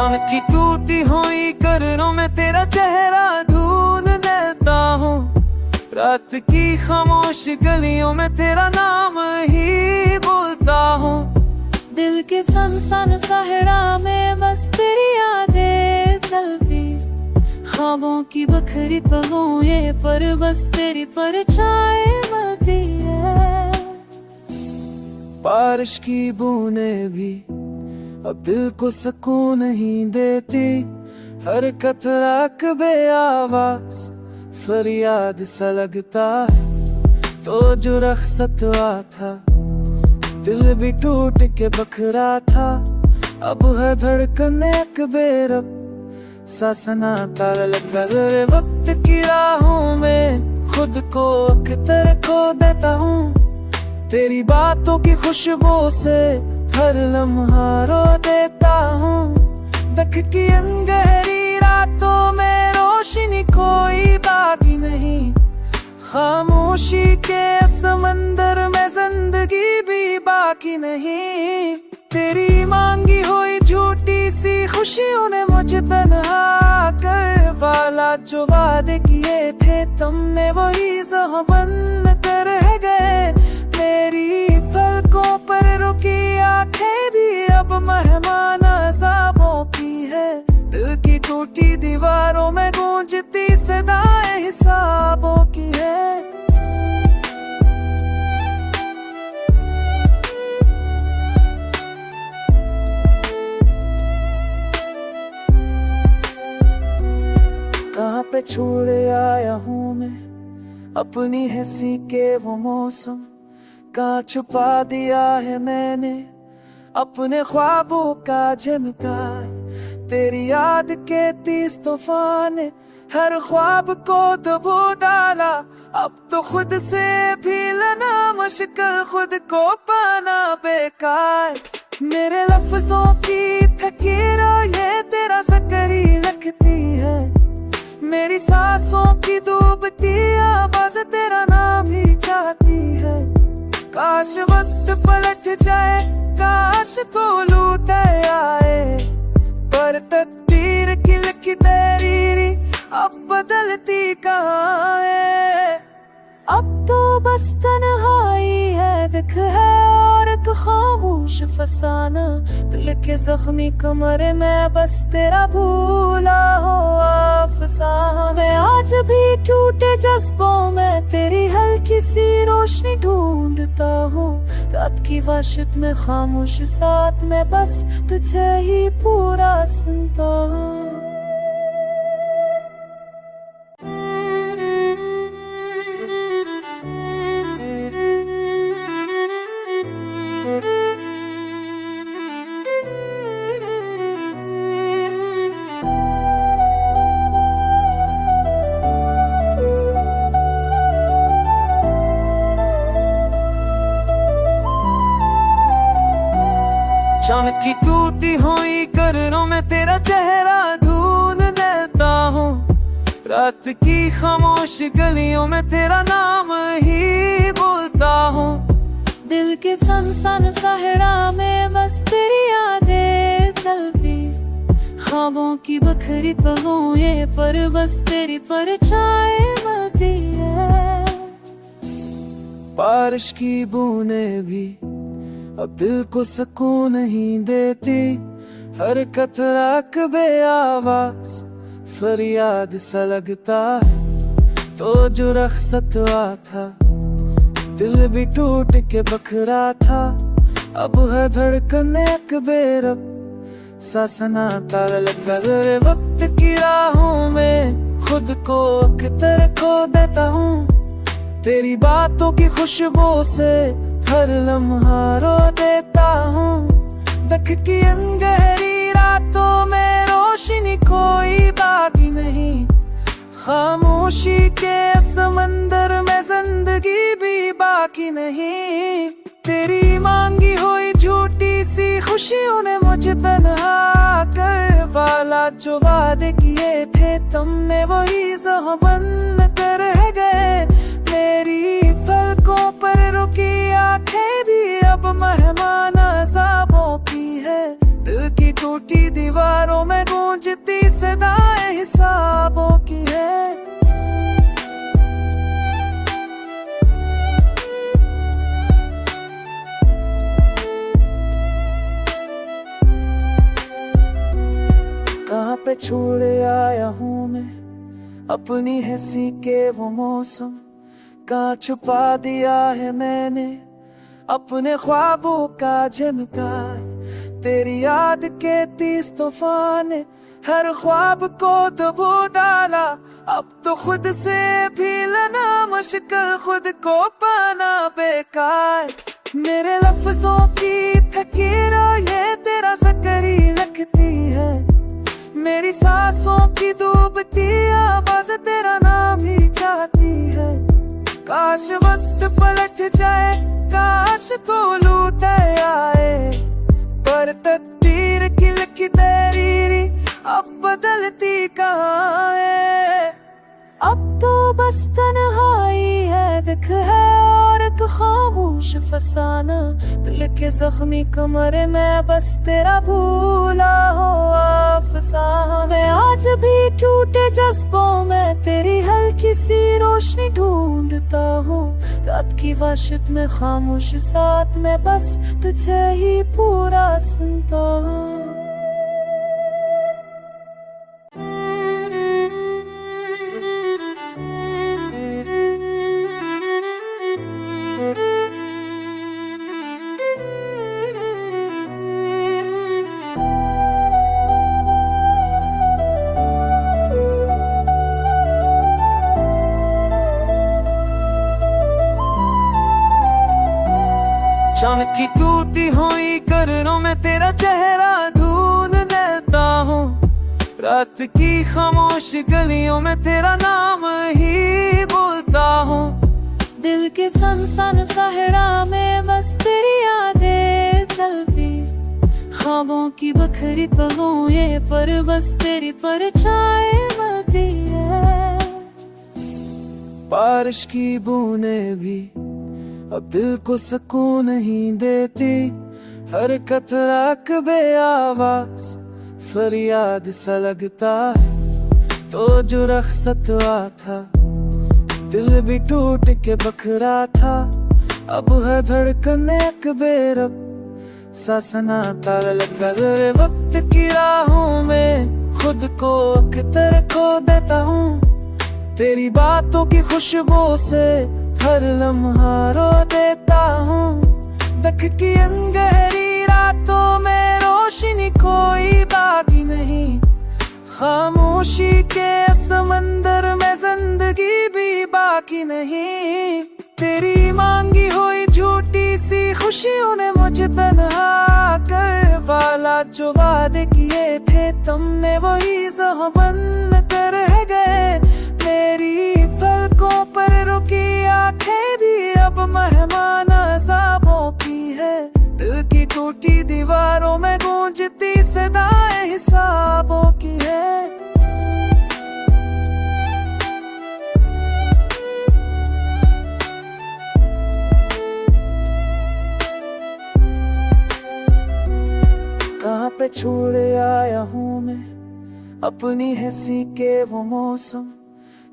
चांद की टूटी हुई करनों में तेरा चेहरा ढूंढ लेता हूँ। रात की खामोश गलियों में तेरा नाम ही बोलता हूँ। दिल के सनसन सहरा में बस तेरी यादें चलती, ख्वाबों की बखरी पलों ये पर बस तेरी परछाई मिलती है। बारिश की बूंदें भी अब दिल को सुकून नहीं देती, हर कतरा कबे आवाज फरियाद सा लगता है। तो जो रख्सतवा था दिल भी टूट के बखरा था, अब हर धड़कन एक बेरब सा सनाता लगता। ज़रे वक्त की राहों में खुद को अख्तर खो देता हूँ, तेरी बातों की खुशबू से हर लम्हा रो देता हूँ। दख की गहरी रातों में रोशनी कोई बाकी नहीं, खामोशी के समंदर में जिंदगी भी बाकी नहीं। तेरी मांगी हुई झूठी सी खुशियों ने मुझे तन्हा कर वाला, जो वादे किए थे तुमने वही ज़ह बन कर रह गए। मेरी पलकों पर रुकी आंखें भी अब मेहमान अज़ाबों की है, दिल की टूटी दीवारों में गूंजती सदाएं हिसाबों की है। कहाँ पे छोड़ आया हूँ मैं अपनी हंसी के वो मौसम, कहाँ छुपा दिया है मैंने अपने ख्वाबों का झनकार। तेरी याद के तीस तूफान ने हर ख्वाब को दबो डाला, अब तो खुद से भी लेना मुश्किल, खुद को पाना बेकार। मेरे लफ्जों की फकीरों ये तेरा सकरी लगती है, मेरी सांसों की डूबती आवाज तेरा नाम ही चाहती है। काश वक्त पलट जाए, काश तो लूट आए, पर तकदीर की लिखी तेरी अब बदलती कहाँ है। अब तो बस तन्हाई है, दिख है और एक खामोश फसाना, दिल के जख्मी कमरे में बस तेरा भूला हुआ अफसाना। मैं आज भी टूटे जज्बों में तेरी हल्की सी रोशनी ढूंढता हूँ, रात की वहशत में खामोश साथ में बस तुझे ही पूरा सुनता हूँ। चांद की टूटी हुई करनों में तेरा चेहरा ढूंढ लेता हूँ। रात की खामोश गलियों में तेरा नाम ही बोलता हूँ। दिल के सनसन सहरा में बस तेरी यादें चलती, ख्वाबों की बखरी पलों ये पर बस तेरी परछाई मिलती है। बारिश की बूंदें भी अब दिल को सुकून नहीं देती, हर कतरा कबे आवाज फरियाद सा लगता है। तो जो रख्सतवा था दिल भी टूट के बखरा था, अब हर धड़कन एक बेरब सा सनाता लगता। ज़रे वक्त की राहों में खुद को अख्तर खो देता हूँ, तेरी बातों की खुशबू से हर लम्हा रो देता हूँ। दख की गहरी रातों में रोशनी कोई बाकी नहीं, खामोशी के समंदर में जिंदगी भी बाकी नहीं। तेरी मांगी हुई झूठी सी खुशियों ने मुझे तन्हा कर वाला, जो वादे किए थे तुमने वही ज़ह बन कर रह गए। मेरी पलकों पर रुकी आंखें भी अब मेहमान अज़ाबों की है, दिल की टूटी दीवारों में पे छोड़े आया हूँ मैं अपनी हंसी के वो मौसम, कहाँ छुपा दिया है मैंने अपने ख्वाबों का झनकार। तेरी याद के 30 तूफान ने हर ख्वाब को दबो डाला। अब तो खुद से भी लेना मुश्किल, खुद को पाना बेकार। मेरे लफ्जों की फकीरों ये तेरा सकरी लगती है, मेरी सांसों की डूबती आवाज तेरा नाम ही चाहती है। काश वक्त पलट जाए, काश तो लूट आए, पर तकदीर की लिखी तेरी अब बदलती कहाँ है। अब तो बस तन्हाई है, दुख है और एक खामोश फसाना। दिल के जख्मी कमरे में बस तेरा भूला हुआ अफसाना। मैं आज भी टूटे जज्बों में तेरी हल्की सी रोशनी ढूंढता हूँ। रात की वहशत में खामोश साथ में बस तुझे ही पूरा सुनता हूँ। चांद की टूटी हुई करनों में तेरा चेहरा ढूंढ लेता हूँ। रात की खामोश गलियों में तेरा नाम ही बोलता हूँ। दिल के सनसन सहरा में बस तेरी यादें चलती, ख्वाबों की बखरी पगों ये पर बस तेरी परछाई मिलती है। बारिश की बूंदें भी अब दिल को सुकून नहीं देती, हर कतरा कबे आवाज फरियाद सा लगता है। तो जो रख्सतवा था दिल भी टूट के बखरा था, अब हर धड़कन एक बेरब सा सनाता लगता। ज़रे वक्त की राहों में खुद को अख्तर खो देता हूँ, तेरी बातों की खुशबू से हर लम्हा रो देता हूँ। तक की अंधेरी रातों में रोशनी कोई बाकी नहीं, खामोशी के समंदर में जिंदगी भी बाकी नहीं। तेरी मांगी हुई झूठी सी खुशियों ने मुझे तन्हा कर वाला, जो वादे किए थे तुमने वही ज़ह बन कर रह गए। मेरी पलकों पर रुकी आंखें भी अब मेहमान अज़ाबों की है, दिल की टूटी दीवारों में गूंजती सदाएं हिसाबों की है। कहाँ पे छोड़े आया हूँ मैं अपनी हंसी के वो मौसम,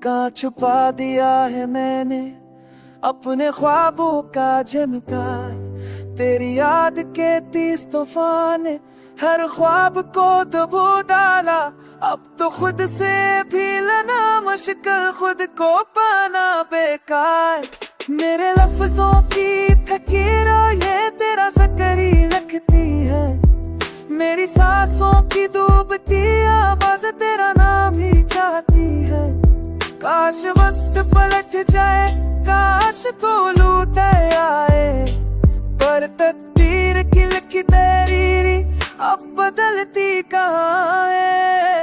कहाँ छुपा दिया है मैंने अपने ख्वाबों का झनकार। तेरी याद के 30 तूफान ने हर ख्वाब को दबो डाला। अब तो खुद से भी लेना मुश्किल, खुद को पाना बेकार। मेरे लफ्जों की फकीरों ये तेरा सकरी लगती है, मेरी सांसों की डूबती आवाज तेरा नाम ही चाहती है। काश वक्त पलट जाए, काश तो लूट आए, पर तकदीर की लिखी तेरी अब बदलती कहाँ है।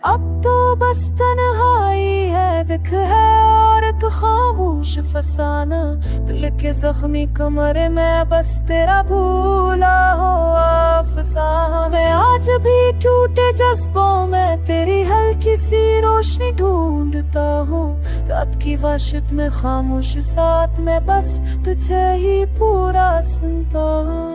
अब तो बस तन्हाई है, दुख है और एक खामोश फसाना। दिल के जख्मी कमरे में बस तेरा भूला हुआ अफसाना। मैं आज भी टूटे जज्बों में तेरी हल्की सी रोशनी ढूंढता हूँ। रात की वहशत में खामोश साथ में बस तुझे ही पूरा सुनता हूँ।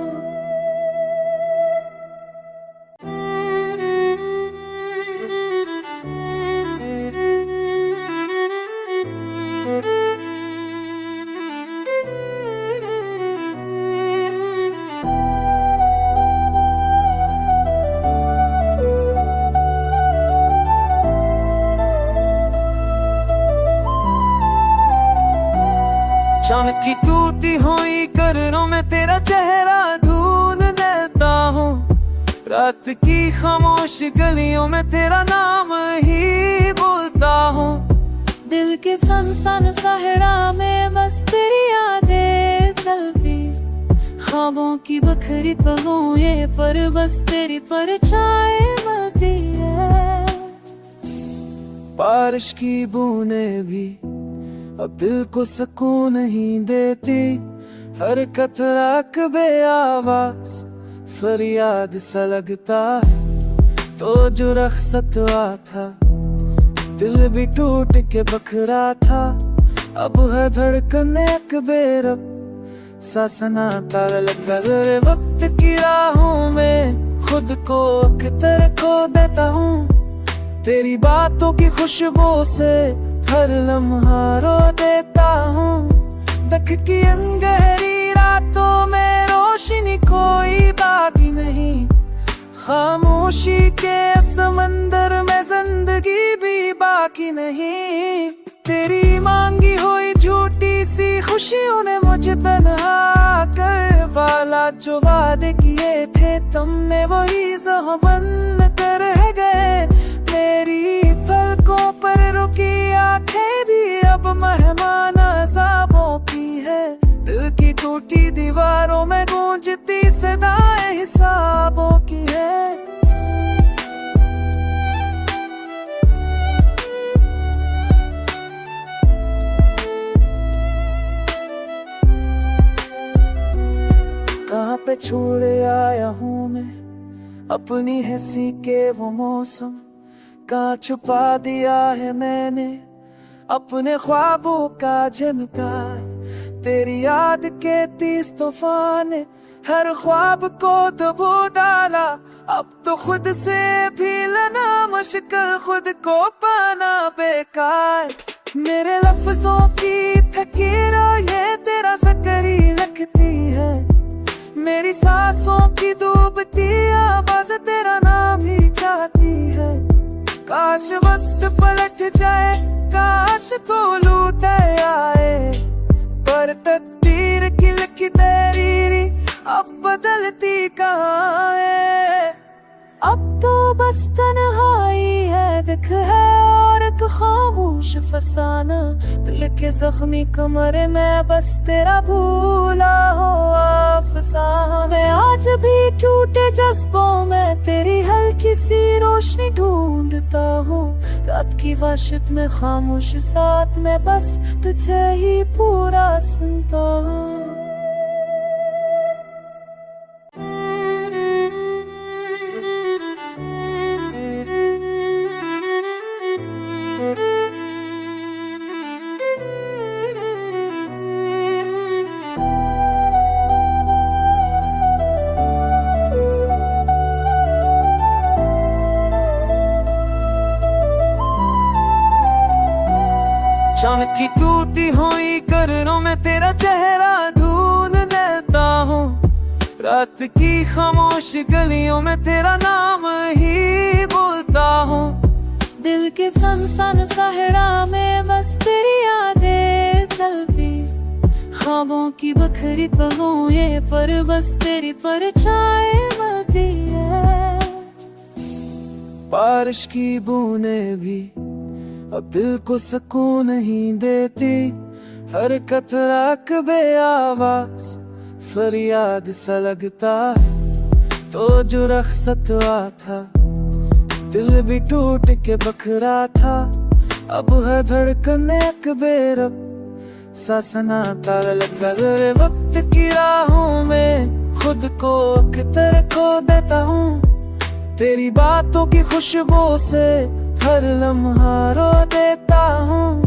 चांद की टूटी हुई करनों में तेरा चेहरा ढूंढ लेता हूँ, रात की खामोश गलियों में तेरा नाम ही बोलता हूँ। दिल के सनसन सहरा में बस तेरी यादें चलती, ख्वाबों की बखरी पलों ये पर बस तेरी परछाई मिलती है। बारिश की बूंदें भी अब दिल को सुकून नहीं देती, हर कतरा कबे आवाज फरियाद सा लगता है। तो जो रख्सत हुआ था दिल भी टूट के बखरा था, अब हर धड़कन एक बेरब सा सनाता लगता। ज़रे वक्त की राहों में खुद को अख्तर खो देता हूँ, तेरी बातों की खुशबू से हर लम्हा रो देता हूँ। दख की गहरी रातों में रोशनी कोई बाकी नहीं, खामोशी के समंदर में जिंदगी भी बाकी नहीं। तेरी मांगी हुई झूठी सी खुशियों ने मुझे तन्हा कर वाला, जो वादे किए थे तुमने वही ज़ह बन कर रह गए। मेरी पलकों पर रुकी आंखें भी अब मेहमान अज़ाबों की है, दिल की टूटी दीवारों में गूंजती सदाएं हिसाबों की है। कहाँ पे छोड़ आया हूँ मैं अपनी हंसी के वो मौसम, कहाँ छुपा दिया है मैंने अपने ख्वाबों का झनकार। तेरी याद के तीस तूफान ने हर ख्वाब को दबो डाला, अब तो खुद से भी लेना मुश्किल, खुद को पाना बेकार। मेरे लफ्जों की फकीरों ये तेरा सकरी लगती है, मेरी सांसों की डूबती आवाज तेरा नाम ही चाहती है। काश वक्त पलट जाए, काश तो लूट आए, पर तकदीर की लिखी तेरी अब बदलती कहाँ है। अब तो बस तन्हाई है, दिख है और एक खामोश फसाना, दिल के जख्मी कमरे में बस तेरा भूला हुआ अफसाना। मैं आज भी टूटे जज्बों में तेरी हल्की सी रोशनी ढूंढता हूँ, रात की वहशत में खामोश साथ में बस तुझे ही पूरा सुनता हूँ। चांद की टूटी हुई करनों में तेरा चेहरा ढूंढ लेता हूँ, रात की खामोश गलियों में तेरा नाम ही बोलता हूँ। दिल के सनसन सहरा में बस तेरी यादें चलती, ख्वाबों की बखरी पलों ये पर बस तेरी परछाई मिलती है। बारिश की बूंदें भी अब दिल को सुकून नहीं देती, हर कतरा कबे आवाज फरियाद सा लगता है। तो जो रख्सत हुआ था दिल भी टूट के बखरा था, अब हर धड़कन एक बेरब सा सनाता लगता। ज़रे वक्त की राहों में खुद को अख्तर खो देता हूँ, तेरी बातों की खुशबू से हर लम्हा रो देता हूँ।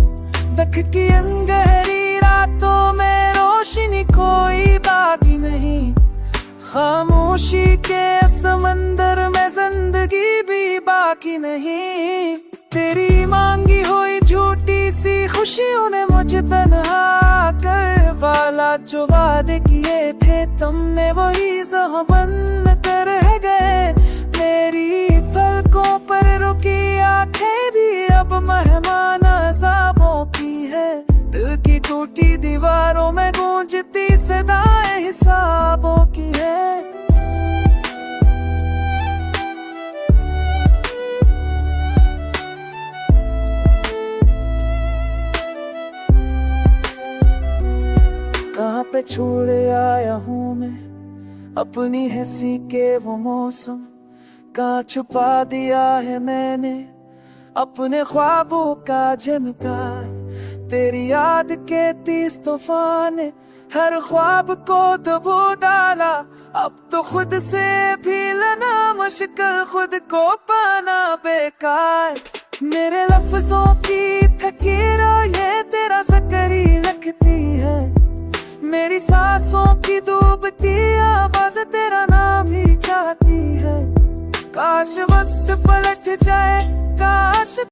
दख की गहरी रातों में रोशनी कोई बाकी नहीं, खामोशी के समंदर में जिंदगी भी बाकी नहीं। तेरी मांगी हुई झूठी सी खुशियों ने मुझे तन्हा कर वाला, जो वादे किए थे तुमने वही ज़ह बन कर रह गए। मेरी पलकों पर रुकी आंखें भी अब मेहमान अज़ाबों की है, दिल की टूटी दीवारों में गूंजती सदाएं हिसाबों की है। कहाँ पे छोड़े आया हूँ मैं अपनी हंसी के वो मौसम, कहाँ छुपा दिया है मैंने अपने ख्वाबों का झनकार। तेरी याद के 30 तूफान ने हर ख्वाब को दबो डाला। अब तो खुद से भी लेना मुश्किल, खुद को पाना बेकार। मेरे लफ्जों की फकीरों ये तेरा सकरी लगती है, मेरी सांसों की डूबती आवाज तेरा नाम ही चाहती है। काश वक्त पलट जाए, काश